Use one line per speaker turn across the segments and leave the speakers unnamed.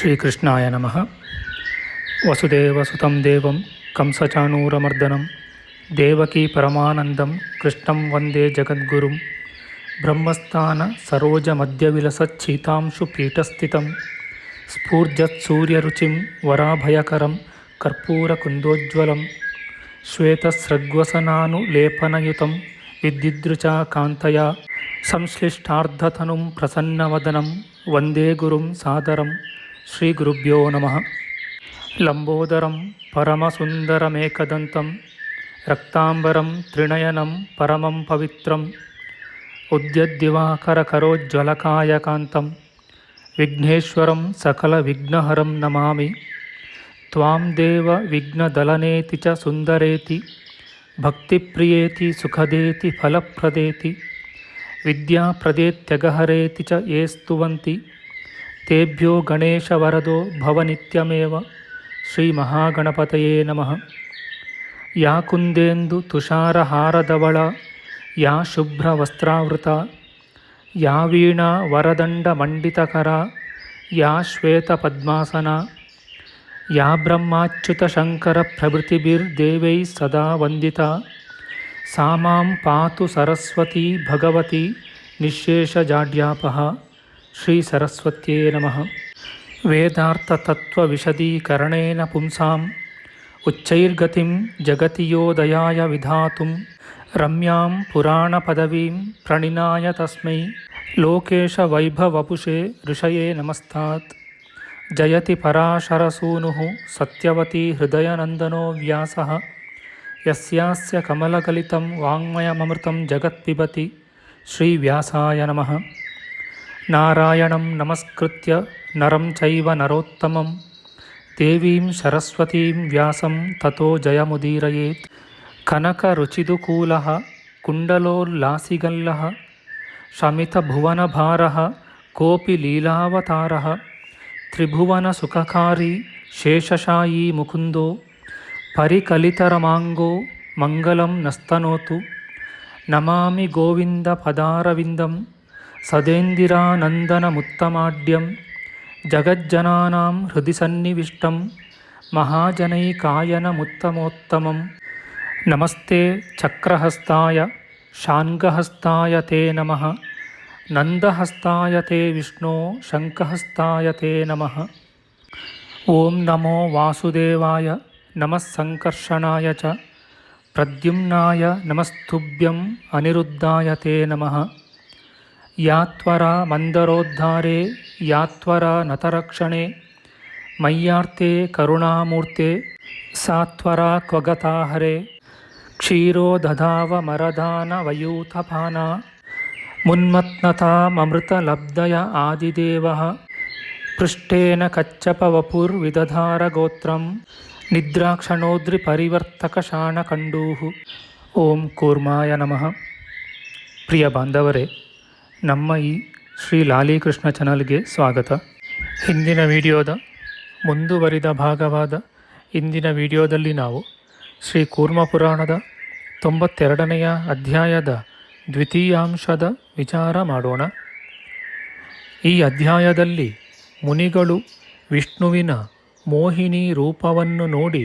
ಶ್ರೀಕೃಷ್ಣಾಯ ನಮಃ. ವಸುದೇವಸುತಂ ದೇವಂ ಕಂಸಚಾಣೂರಮರ್ದನಂ ದೇವಕೀ ಪರಮಾನಂದಂ ಕೃಷ್ಣಂ ವಂದೇ ಜಗದ್ಗುರುಂ. ಬ್ರಹ್ಮಸ್ಥಾನ ಸರೋಜಮಧ್ಯವಿಲಸಚ್ಛೀತಾಂಶು ಪೀಠಸ್ಥಿತಂ ಸ್ಫೂರ್ಜತ್ಸೂರ್ಯರುಚಿಂ ವರಾಭಯಕರಂ ಕರ್ಪೂರಕುಂದೋಜ್ವಲಂ ಶ್ವೇತಸ್ರಗ್ವಸನಾನುಲೇಪನಯುತಂ ವಿದ್ಯುದೃಚಾ ಕಾಂತಯಾ ಸಂಶ್ಲಿಷ್ಟಾರ್ಧತನುಂ ಪ್ರಸನ್ನವದನಂ ವಂದೇ ಗುರುಂ ಸಾದರಂ. ಶ್ರೀ ಗುರುಭ್ಯೋ ನಮಃ. ಲಂಬೋದರಂ ಪರಮಸುಂದರಮೇಕದಂತಂ ರಕ್ತಾಂಬರಂ ತ್ರಿನಯನಂ ಪರಮಂ ಪವಿತ್ರಂ ಉದ್ಯದ್ದಿವಾಕರಕರೋಜ್ವಲಕಾಯಕಾಂತಂ ವಿಘ್ನೇಶ್ವರಂ ಸಕಲವಿಘ್ನಹರಂ ನಮಾಮಿ. ತ್ವಾಂ ದೇವ ವಿಘ್ನದಲನೇತಿ ಚ ಸುಂದರೇತಿ ಭಕ್ತಿಪ್ರಿಯೇತಿ ಸುಖದೇತಿ ಫಲಪ್ರದೇತಿ ವಿದ್ಯಾಪ್ರದೇತ್ಯಗಹರೇತಿ ಚ ಯೇ ಸ್ತುವಂತಿ ತೇಭ್ಯೋ ಗಣೇಶವರದೋ ಭವನಿತ್ಯಮೇವ. ಶ್ರೀ ಮಹಾಗಣಪತಯೇ ನಮಃ. ಯಾ ಕುಂದೇಂದು ತುಷಾರಹಾರಧವಳ ಯಾ ಶುಭ್ರವಸ್ತ್ರಾವೃತ ಯಾ ವೀಣಾ ವರದಂಡಮಂಡಿತಕರ ಯಾ ಶ್ವೇತಪದ್ಮಾಸನ ಯಾ ಬ್ರಹ್ಮಾಚ್ಯುತಶಂಕರಪ್ರಭೃತಿಭಿರ್ದೇವೈಃ ಸದಾ ವಂದಿತಾ ಸಾ ಮಾಂ ಪಾತು ಸರಸ್ವತೀ ಭಗವತಿ ನಿಶ್ಶೇಷಜಾಡ್ಯಾಪಃ. ಶ್ರೀ ಸರಸ್ವತ್ಯೇ ನಮಃ. ವೇದಾರ್ಥತತ್ವವಿಶದೀಕರಣೇನ ಪುಂಸಾಂ ಉಚ್ಚೈರ್ಗತಿಂ ಜಗತಿ ಯೋ ದಯಾಯ ವಿಧಾತುಂ ರಮ್ಯಾಂ ಪುರಾಣಪದವೀಂ ಪ್ರಣಿನಾಯ ತಸ್ಮೈ ಲೋಕೇಶವೈಭವಪುಷೇ ಋಷಯೇ ನಮಸ್ತಾತ್. ಜಯತಿ ಪರಾಶರಸೂನುಃ ಸತ್ಯವತಿ ಹೃದಯನಂದನೋ ವ್ಯಾಸಃ ಯಸ್ಯಾಸ್ಯ ಕಮಲಕಲಿತಂ ವಾङ्ಮಯಮೃತಂ ಜಗತ್ಪಿಬತಿ. ಶ್ರೀವ್ಯಾಸಾಯ ನಮಃ. ನಾರಾಯಣಂ ನಮಸ್ಕೃತ್ಯ ನರಂ ಚೈವ ನರೋತ್ತಮಂ ದೇವೀಂ ಸರಸ್ವತೀಂ ವ್ಯಾಸಂ ತತೋ ಜಯಮುದೀರಯೇತ್. ಕನಕರುಚಿದುಕೂಲಃ ಕುಂಡಲೋಲ್ಲಾಸಿಗಲ್ಲಃ ಶಮಿತಭುವನಭಾರಃ ಕೋಪಿ ಲೀಲಾವತಾರಃ ತ್ರಿಭುವನಸುಖಕಾರಿ ಶೇಷಶಾಯೀ ಮುಕುಂದೋ ಪರಿಕಲಿತರಮಾಂಗೋ ಮಂಗಲಂ ನಸ್ತನೋತು. ನಮಾಮಿ ಗೋವಿಂದ ಪದಾರವಿಂದಂ ಸದೇಂದಿರಾನಂದನಮುತ್ತಮಾಡ್ಯಂ ಜಗಜ್ಜನಾನಾಂ ಹೃದಿ ಸನ್ನಿವಿಷ್ಟಂ ಮಹಾಜನೈಕಾಯನಮುತ್ತಮೋತ್ತಮಂ. ನಮಸ್ತೆ ಚಕ್ರಹಸ್ತಾಯ ಶಾನ್ಗಹಸ್ತಾಯ ತೇ ನಮಃ. ನಂದಹಸ್ತಾಯ ತೇ ವಿಷ್ಣೋ ಶಂಖಹಸ್ತಾಯ ತೇ ನಮಃ. ಓಂ ನಮೋ ವಾಸುದೇವಾಯ ನಮಃ ಸಂಕರ್ಷಣಾಯ ಚ ಪ್ರದ್ಯುಮ್ನಾಯ ನಮಸ್ತುಭ್ಯಂ ಅನಿರುದ್ಧಾಯ ತೇ ನಮಃ. ಯಾತ್ವರ ಮಂದರೋದ್ಧಾರೆ ಯಾತ್ವರ ನತರಕ್ಷಣೆ ಮಯ್ಯಾರ್ತೆ ಕರುಣಾಮೂರ್ತೆ ಸಾತ್ವರ ಕ್ವಗತಾಹರೆ ಕ್ಷೀರೋ ದಧಾವ ಮರದಾನ ವಯೂಥಪಾನ ಮುನ್ಮತ್ನತಾಮೃತಲಬ್ಧಯ ಆದಿದೇವಃ ಪೃಷ್ಟೇನ ಕಚ್ಚಪವಪುರ್ವಿದಧಾರ ಗೋತ್ರಂ ನಿದ್ರಾಕ್ಷಣೋದ್ರಿ ಪರಿವರ್ತಕ ಶಾಣಕಂಡೂಃ. ಓಂ ಕೂರ್ಮಾಯ ನಮಃ. ಪ್ರಿಯ ಬಾಂಧವರೇ, ನಮ್ಮ ಈ ಶ್ರೀ ಲಾಲೀಕೃಷ್ಣ ಚಾನಲ್ಗೆ ಸ್ವಾಗತ. ಹಿಂದಿನ ವಿಡಿಯೋದ ಮುಂದುವರಿದ ಭಾಗವಾದ ಇಂದಿನ ವಿಡಿಯೋದಲ್ಲಿ ನಾವು ಶ್ರೀ ಕೂರ್ಮ ಪುರಾಣದ 92ನೆಯ ಅಧ್ಯಾಯದ ದ್ವಿತೀಯಾಂಶದ ವಿಚಾರ ಮಾಡೋಣ. ಈ ಅಧ್ಯಾಯದಲ್ಲಿ ಮುನಿಗಳು ವಿಷ್ಣುವಿನ ಮೋಹಿನಿ ರೂಪವನ್ನು ನೋಡಿ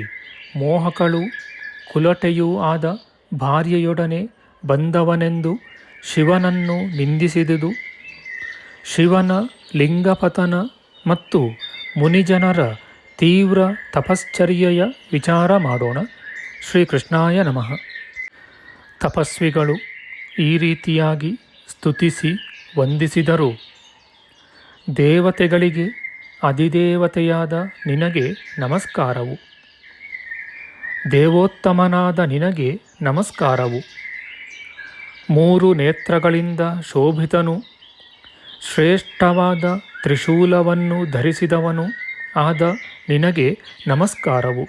ಮೋಹಕಳು ಕುಲಟೆಯೂ ಆದ ಭಾರ್ಯೆಯೊಡನೆ ಬಂದವನೆಂದು ಶಿವನನ್ನು ನಿಂದಿಸಿದುದು, ಶಿವನ ಲಿಂಗಪತನ ಮತ್ತು ಮುನಿಜನರ ತೀವ್ರ ತಪಶ್ಚರ್ಯೆಯ ವಿಚಾರ ಮಾಡೋಣ. ಶ್ರೀಕೃಷ್ಣಾಯ ನಮಃ. ತಪಸ್ವಿಗಳು ಈ ರೀತಿಯಾಗಿ ಸ್ತುತಿಸಿ ವಂದಿಸಿದರು. ದೇವತೆಗಳಿಗೆ ಅಧಿದೇವತೆಯಾದ ನಿನಗೆ ನಮಸ್ಕಾರವು, ದೇವೋತ್ತಮನಾದ ನಿನಗೆ ನಮಸ್ಕಾರವು. 3 ನೇತ್ರಗಳಿಂದ ಶೋಭಿತನು, ಶ್ರೇಷ್ಠವಾದ ತ್ರಿಶೂಲವನ್ನು ಧರಿಸಿದವನು ಆದ ನಿನಗೆ ನಮಸ್ಕಾರವು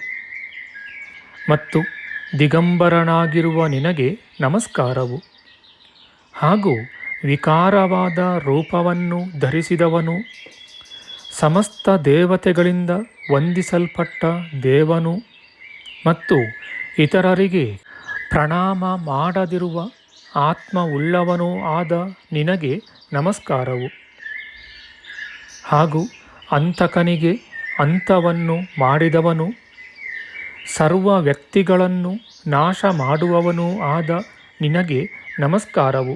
ಮತ್ತು ದಿಗಂಬರನಾಗಿರುವ ನಿನಗೆ ನಮಸ್ಕಾರವು. ಹಾಗೂ ವಿಕಾರವಾದ ರೂಪವನ್ನು ಧರಿಸಿದವನು, ಸಮಸ್ತ ದೇವತೆಗಳಿಂದ ವಂದಿಸಲ್ಪಟ್ಟ ದೇವನು ಮತ್ತು ಇತರರಿಗೆ ಪ್ರಣಾಮ ಮಾಡದಿರುವ ಆತ್ಮವುಳ್ಳವನೂ ಆದ ನಿನಗೆ ನಮಸ್ಕಾರವು. ಹಾಗೂ ಅಂತಕನಿಗೆ ಅಂತವನ್ನು ಮಾಡಿದವನು, ಸರ್ವ ವ್ಯಕ್ತಿಗಳನ್ನು ನಾಶ ಮಾಡುವವನೂ ಆದ ನಿನಗೆ ನಮಸ್ಕಾರವು.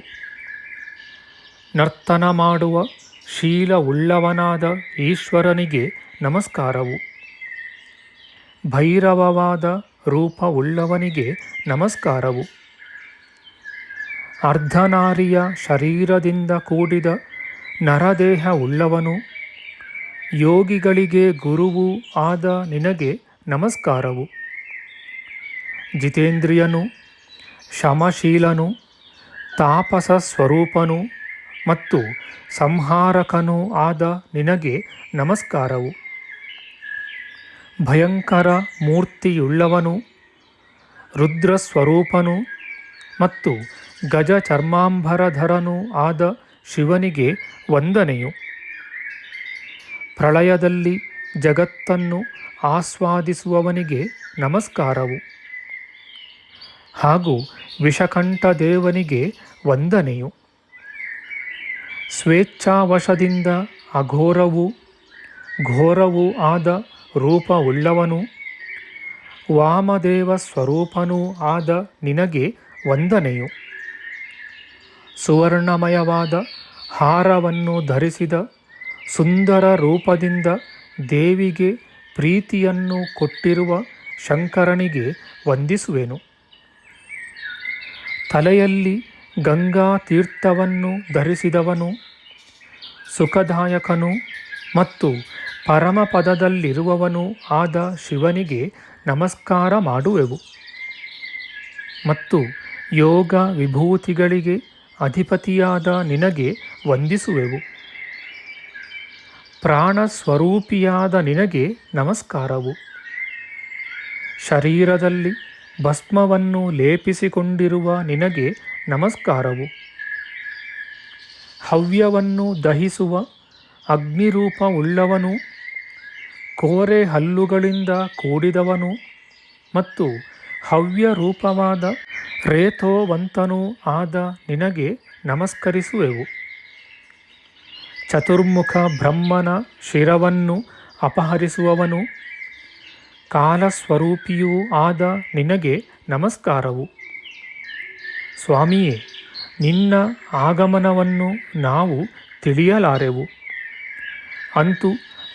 ನರ್ತನ ಮಾಡುವ ಶೀಲವುಳ್ಳವನಾದ ಈಶ್ವರನಿಗೆ ನಮಸ್ಕಾರವು. ಭೈರವವಾದ ರೂಪವುಳ್ಳವನಿಗೆ ನಮಸ್ಕಾರವು. ಅರ್ಧನಾರಿಯ ಶರೀರದಿಂದ ಕೂಡಿದ ನರದೇಹವುಳ್ಳವನು, ಯೋಗಿಗಳಿಗೆ ಗುರುವೂ ಆದ ನಿನಗೆ ನಮಸ್ಕಾರವು. ಜಿತೇಂದ್ರಿಯನು, ಶಮಶೀಲನು, ತಾಪಸ ಸ್ವರೂಪನು ಮತ್ತು ಸಂಹಾರಕನೂ ಆದ ನಿನಗೆ ನಮಸ್ಕಾರವು. ಭಯಂಕರ ಮೂರ್ತಿಯುಳ್ಳವನು, ರುದ್ರಸ್ವರೂಪನು ಮತ್ತು ಗಜ ಚರ್ಮಾಂಬರಧರನೂ ಆದ ಶಿವನಿಗೆ ವಂದನೆಯು. ಪ್ರಳಯದಲ್ಲಿ ಜಗತ್ತನ್ನು ಆಸ್ವಾದಿಸುವವನಿಗೆ ನಮಸ್ಕಾರವು ಹಾಗೂ ವಿಷಕಂಠ ದೇವನಿಗೆ ವಂದನೆಯು. ಸ್ವೇಚ್ಛಾವಶದಿಂದ ಅಘೋರವೂ ಘೋರವೂ ಆದ ರೂಪವುಳ್ಳವನು, ವಾಮದೇವ ಸ್ವರೂಪನೂ ಆದ ನಿನಗೆ ವಂದನೆಯು. ಸುವರ್ಣಮಯವಾದ ಹಾರವನ್ನು ಧರಿಸಿದ ಸುಂದರ ರೂಪದಿಂದ ದೇವಿಗೆ ಪ್ರೀತಿಯನ್ನು ಕೊಟ್ಟಿರುವ ಶಂಕರನಿಗೆ ವಂದಿಸುವೆನು. ತಲೆಯಲ್ಲಿ ಗಂಗಾ ತೀರ್ಥವನ್ನು ಧರಿಸಿದವನು, ಸುಖದಾಯಕನು ಮತ್ತು ಪರಮಪದದಲ್ಲಿರುವವನೂ ಆದ ಶಿವನಿಗೆ ನಮಸ್ಕಾರ ಮಾಡುವೆವು. ಮತ್ತು ಯೋಗ ವಿಭೂತಿಗಳಿಗೆ ಅಧಿಪತಿಯಾದ ನಿನಗೆ ವಂದಿಸುವೆವು. ಪ್ರಾಣಸ್ವರೂಪಿಯಾದ ನಿನಗೆ ನಮಸ್ಕಾರವು. ಶರೀರದಲ್ಲಿ ಭಸ್ಮವನ್ನು ಲೇಪಿಸಿಕೊಂಡಿರುವ ನಿನಗೆ ನಮಸ್ಕಾರವು. ಹವ್ಯವನ್ನು ದಹಿಸುವ ಅಗ್ನಿರೂಪವುಳ್ಳವನು, ಕೋರೆ ಹಲ್ಲುಗಳಿಂದ ಕೂಡಿದವನು ಮತ್ತು ಹವ್ಯರೂಪವಾದ ರೇತೋವಂತನೂ ಆದ ನಿನಗೆ ನಮಸ್ಕರಿಸುವೆವು. ಚತುರ್ಮುಖ ಬ್ರಹ್ಮನ ಶಿರವನ್ನು ಅಪಹರಿಸುವವನು, ಕಾಲಸ್ವರೂಪಿಯೂ ಆದ ನಿನಗೆ ನಮಸ್ಕಾರವು. ಸ್ವಾಮಿಯೇ, ನಿನ್ನ ಆಗಮನವನ್ನು ನಾವು ತಿಳಿಯಲಾರೆವು, ಅಂತೂ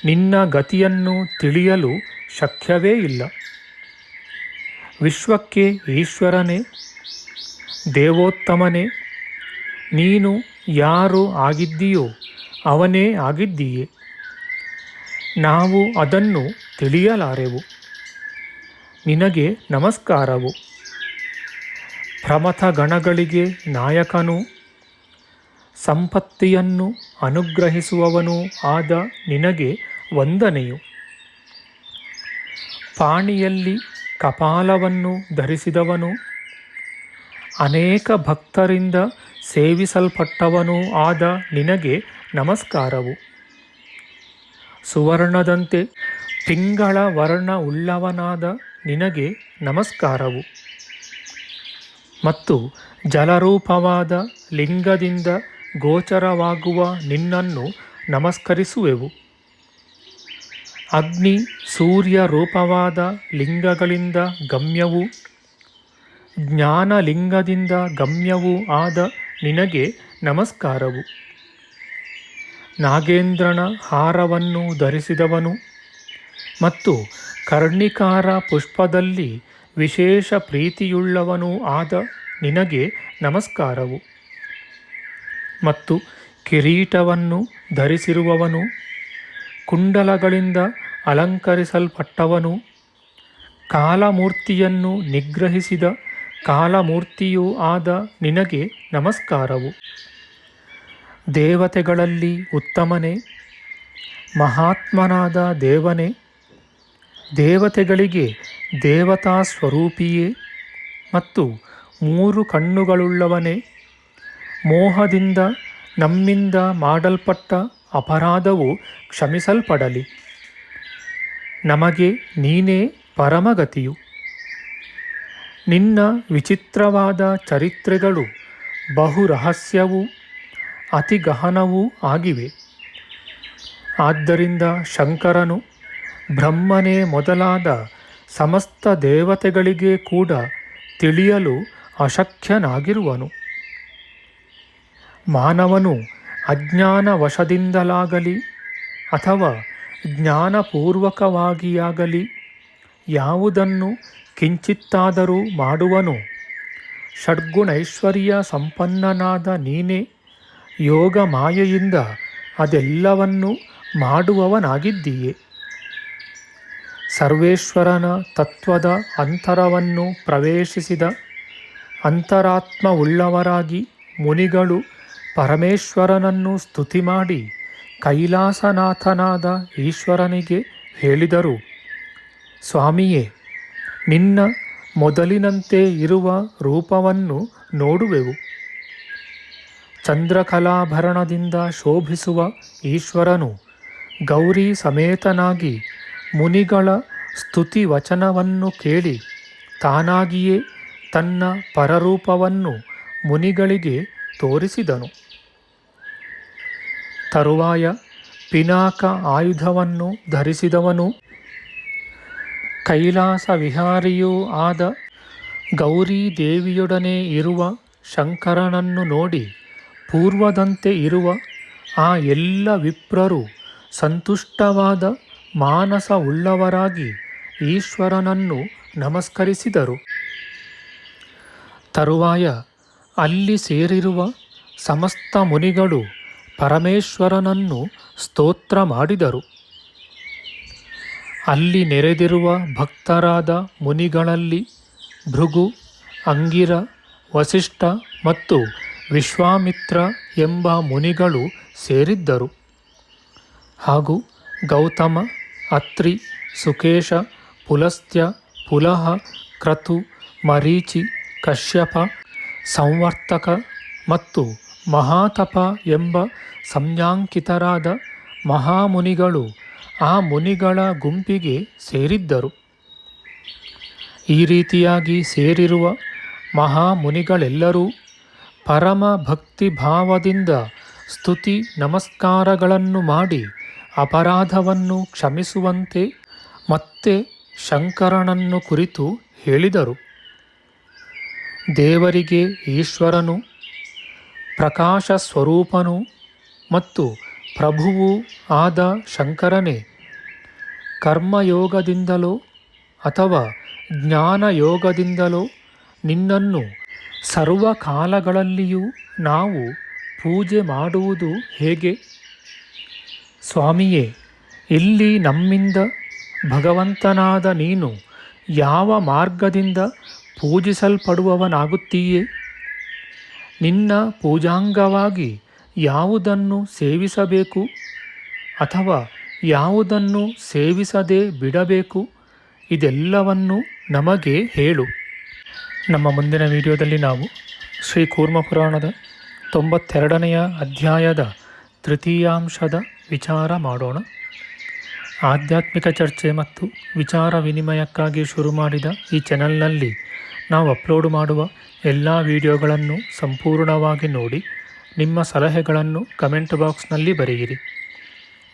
ನಿನ್ನ ಗತಿಯನ್ನು ತಿಳಿಯಲು ಶಕ್ಯವೇ ಇಲ್ಲ. ವಿಶ್ವಕ್ಕೆ ಈಶ್ವರನೇ, ದೇವೋತ್ತಮನೇ, ನೀನು ಯಾರು ಆಗಿದ್ದೀಯೋ ಅವನೇ ಆಗಿದ್ದೀಯೆ. ನಾವು ಅದನ್ನು ತಿಳಿಯಲಾರೆವು. ನಿನಗೆ ನಮಸ್ಕಾರವು. ಪ್ರಮಥ ಗಣಗಳಿಗೆ ನಾಯಕನೂ ಸಂಪತ್ತಿಯನ್ನು ಅನುಗ್ರಹಿಸುವವನೂ ಆದ ನಿನಗೆ ವಂದನೆಯು. ಪಾಣಿಯಲ್ಲಿ ಕಪಾಲವನ್ನು ಧರಿಸಿದವನು, ಅನೇಕ ಭಕ್ತರಿಂದ ಸೇವಿಸಲ್ಪಟ್ಟವನೂ ಆದ ನಿನಗೆ ನಮಸ್ಕಾರವು. ಸುವರ್ಣದಂತೆ ಪಿಂಗಳ ವರ್ಣ ಉಳ್ಳವನಾದ ನಿನಗೆ ನಮಸ್ಕಾರವು. ಮತ್ತು ಜಲರೂಪವಾದ ಲಿಂಗದಿಂದ ಗೋಚರವಾಗುವ ನಿನ್ನನ್ನು ನಮಸ್ಕರಿಸುವೆವು. ಅಗ್ನಿ ಸೂರ್ಯ ರೂಪವಾದ ಲಿಂಗಗಳಿಂದ ಗಮ್ಯವೂ ಜ್ಞಾನಲಿಂಗದಿಂದ ಗಮ್ಯವೂ ಆದ ನಿನಗೆ ನಮಸ್ಕಾರವು. ನಾಗೇಂದ್ರನ ಹಾರವನ್ನು ಧರಿಸಿದವನು ಮತ್ತು ಕರ್ಣಿಕಾರ ಪುಷ್ಪದಲ್ಲಿ ವಿಶೇಷ ಪ್ರೀತಿಯುಳ್ಳವನೂ ಆದ ನಿನಗೆ ನಮಸ್ಕಾರವು. ಮತ್ತು ಕಿರೀಟವನ್ನು ಧರಿಸಿರುವವನು, ಕುಂಡಲಗಳಿಂದ ಅಲಂಕರಿಸಲ್ಪಟ್ಟವನು, ಕಾಲಮೂರ್ತಿಯನ್ನು ನಿಗ್ರಹಿಸಿದ ಕಾಲಮೂರ್ತಿಯೂ ಆದ ನಿನಗೆ ನಮಸ್ಕಾರವು. ದೇವತೆಗಳಲ್ಲಿ ಉತ್ತಮನೇ, ಮಹಾತ್ಮನಾದ ದೇವನೇ, ದೇವತೆಗಳಿಗೆ ದೇವತಾ ಸ್ವರೂಪಿಯೇ ಮತ್ತು 3 ಕಣ್ಣುಗಳುಳ್ಳವನೇ, ಮೋಹದಿಂದ ನಮ್ಮಿಂದ ಮಾಡಲ್ಪಟ್ಟ ಅಪರಾಧವು ಕ್ಷಮಿಸಲ್ಪಡಲಿ. ನಮಗೆ ನೀನೇ ಪರಮಗತಿಯು. ನಿನ್ನ ವಿಚಿತ್ರವಾದ ಚರಿತ್ರೆಗಳು ಬಹು ರಹಸ್ಯವೂ ಅತಿ ಗಹನವೂ ಆಗಿವೆ. ಆದ್ದರಿಂದ ಶಂಕರನು ಬ್ರಹ್ಮನೇ ಮೊದಲಾದ ಸಮಸ್ತ ದೇವತೆಗಳಿಗೆ ಕೂಡ ತಿಳಿಯಲು ಅಶಕ್ಯನಾಗಿರುವನು. ಮಾನವನು ಅಜ್ಞಾನ ವಶದಿಂದಲಾಗಲಿ ಅಥವಾ ಜ್ಞಾನಪೂರ್ವಕವಾಗಿಯಾಗಲಿ ಯಾವುದನ್ನು ಕಿಂಚಿತ್ತಾದರೂ ಮಾಡುವನು. ಷಡ್ಗುಣೈಶ್ವರ್ಯ ಸಂಪನ್ನನಾದ ನೀನೇ ಯೋಗ ಮಾಯೆಯಿಂದ ಅದೆಲ್ಲವನ್ನೂ ಮಾಡುವವನಾಗಿದ್ದೀಯೆ. ಸರ್ವೇಶ್ವರನ ತತ್ವದ ಅಂತರವನ್ನು ಪ್ರವೇಶಿಸಿದ ಅಂತರಾತ್ಮವುಳ್ಳವರಾಗಿ ಮುನಿಗಳು ಪರಮೇಶ್ವರನನ್ನು ಸ್ತುತಿ ಮಾಡಿ ಕೈಲಾಸನಾಥನಾದ ಈಶ್ವರನಿಗೆ ಹೇಳಿದರು, ಸ್ವಾಮಿಯೇ, ನಿನ್ನ ಮೊದಲಿನಂತೆ ಇರುವ ರೂಪವನ್ನು ನೋಡುವೆವು. ಚಂದ್ರಕಲಾಭರಣದಿಂದ ಶೋಭಿಸುವ ಈಶ್ವರನು ಗೌರಿ ಸಮೇತನಾಗಿ ಮುನಿಗಳ ಸ್ತುತಿ ವಚನವನ್ನು ಕೇಳಿ ತಾನಾಗಿಯೇ ತನ್ನ ಪರರೂಪವನ್ನು ಮುನಿಗಳಿಗೆ ತೋರಿಸಿದನು. ತರುವಾಯ ಪಿನಾಕ ಆಯುಧವನ್ನು ಧರಿಸಿದವನು ಕೈಲಾಸ ವಿಹಾರಿಯೂ ಆದ ಗೌರಿ ದೇವಿಯೊಡನೆ ಇರುವ ಶಂಕರನನ್ನು ನೋಡಿ ಪೂರ್ವದಂತೆ ಇರುವ ಆ ಎಲ್ಲ ವಿಪ್ರರು ಸಂತುಷ್ಟವಾದ ಮಾನಸವುಳ್ಳವರಾಗಿ ಈಶ್ವರನನ್ನು ನಮಸ್ಕರಿಸಿದರು. ತರುವಾಯ ಅಲ್ಲಿ ಸೇರಿರುವ ಸಮಸ್ತ ಮುನಿಗಳು ಪರಮೇಶ್ವರನನ್ನು ಸ್ತೋತ್ರ ಮಾಡಿದರು. ಅಲ್ಲಿ ನೆರೆದಿರುವ ಭಕ್ತರಾದ ಮುನಿಗಳಲ್ಲಿ ಭೃಗು, ಅಂಗಿರ, ವಸಿಷ್ಠ ಮತ್ತು ವಿಶ್ವಾಮಿತ್ರ ಎಂಬ ಮುನಿಗಳು ಸೇರಿದ್ದರು. ಹಾಗೂ ಗೌತಮ, ಅತ್ರಿ, ಸುಕೇಶ, ಪುಲಸ್ತ್ಯ, ಪುಲಹ, ಕ್ರತು, ಮರೀಚಿ, ಕಶ್ಯಪ, ಸಂವರ್ತಕ ಮತ್ತು ಮಹಾತಪ ಎಂಬ ಸಂಜ್ಞಾಂಕಿತರಾದ ಮಹಾಮುನಿಗಳು ಆ ಮುನಿಗಳ ಗುಂಪಿಗೆ ಸೇರಿದ್ದರು. ಈ ರೀತಿಯಾಗಿ ಸೇರಿರುವ ಮಹಾಮುನಿಗಳೆಲ್ಲರೂ ಪರಮ ಭಕ್ತಿಭಾವದಿಂದ ಸ್ತುತಿ ನಮಸ್ಕಾರಗಳನ್ನು ಮಾಡಿ ಅಪರಾಧವನ್ನು ಕ್ಷಮಿಸುವಂತೆ ಮತ್ತೆ ಶಂಕರನನ್ನು ಕುರಿತು ಹೇಳಿದರು. ದೇವರಿಗೆ ಈಶ್ವರನು ಪ್ರಕಾಶ ಸ್ವರೂಪನು ಮತ್ತು ಪ್ರಭುವೂ ಆದ ಶಂಕರನೇ, ಕರ್ಮಯೋಗದಿಂದಲೋ ಅಥವಾ ಜ್ಞಾನಯೋಗದಿಂದಲೋ ನಿನ್ನನ್ನು ಸರ್ವಕಾಲಗಳಲ್ಲಿಯೂ ನಾವು ಪೂಜೆ ಮಾಡುವುದು ಹೇಗೆ? ಸ್ವಾಮಿಯೇ, ಇಲ್ಲಿ ನಮ್ಮಿಂದ ಭಗವಂತನಾದ ನೀನು ಯಾವ ಮಾರ್ಗದಿಂದ ಪೂಜಿಸಲ್ಪಡುವವನಾಗುತ್ತೀಯೇ? ನಿನ್ನ ಪೂಜಾಂಗವಾಗಿ ಯಾವುದನ್ನು ಸೇವಿಸಬೇಕು ಅಥವಾ ಯಾವುದನ್ನು ಸೇವಿಸದೆ ಬಿಡಬೇಕು, ಇದೆಲ್ಲವನ್ನು ನಮಗೆ ಹೇಳು. ನಮ್ಮ ಮುಂದಿನ ವಿಡಿಯೋದಲ್ಲಿ ನಾವು ಶ್ರೀ ಕೂರ್ಮ ಪುರಾಣದ 92ನೆಯ ಅಧ್ಯಾಯದ ತೃತೀಯಾಂಶದ ವಿಚಾರ ಮಾಡೋಣ. ಆಧ್ಯಾತ್ಮಿಕ ಚರ್ಚೆ ಮತ್ತು ವಿಚಾರ ವಿನಿಮಯಕ್ಕಾಗಿ ಶುರು ಮಾಡಿದ ಈ ಚಾನೆಲ್ನಲ್ಲಿ ನಾವು ಅಪ್ಲೋಡ್ ಮಾಡುವ ಎಲ್ಲ ವಿಡಿಯೋಗಳನ್ನು ಸಂಪೂರ್ಣವಾಗಿ ನೋಡಿ ನಿಮ್ಮ ಸಲಹೆಗಳನ್ನು ಕಮೆಂಟ್ ಬಾಕ್ಸ್ನಲ್ಲಿ ಬರೆಯಿರಿ.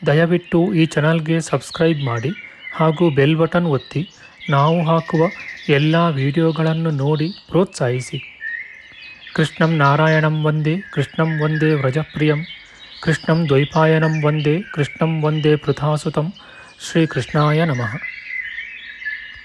ದಯವಿಟ್ಟು ಈ ಚಾನಲ್ಗೆ ಸಬ್ಸ್ಕ್ರೈಬ್ ಮಾಡಿ ಹಾಗೂ ಬೆಲ್ ಬಟನ್ ಒತ್ತಿ ನಾವು ಹಾಕುವ ಎಲ್ಲ ವಿಡಿಯೋಗಳನ್ನು ನೋಡಿ ಪ್ರೋತ್ಸಾಹಿಸಿ. ಕೃಷ್ಣಂ ನಾರಾಯಣಂ ವಂದೇ ಕೃಷ್ಣಂ ವಂದೇ ವ್ರಜಪ್ರಿಯಂ ಕೃಷ್ಣಂ ದ್ವೈಪಾಯನಂ ವಂದೇ ಕೃಷ್ಣಂ ವಂದೇ ಪೃಥಾಸುತಂ. ಶ್ರೀಕೃಷ್ಣಾಯ ನಮಃ.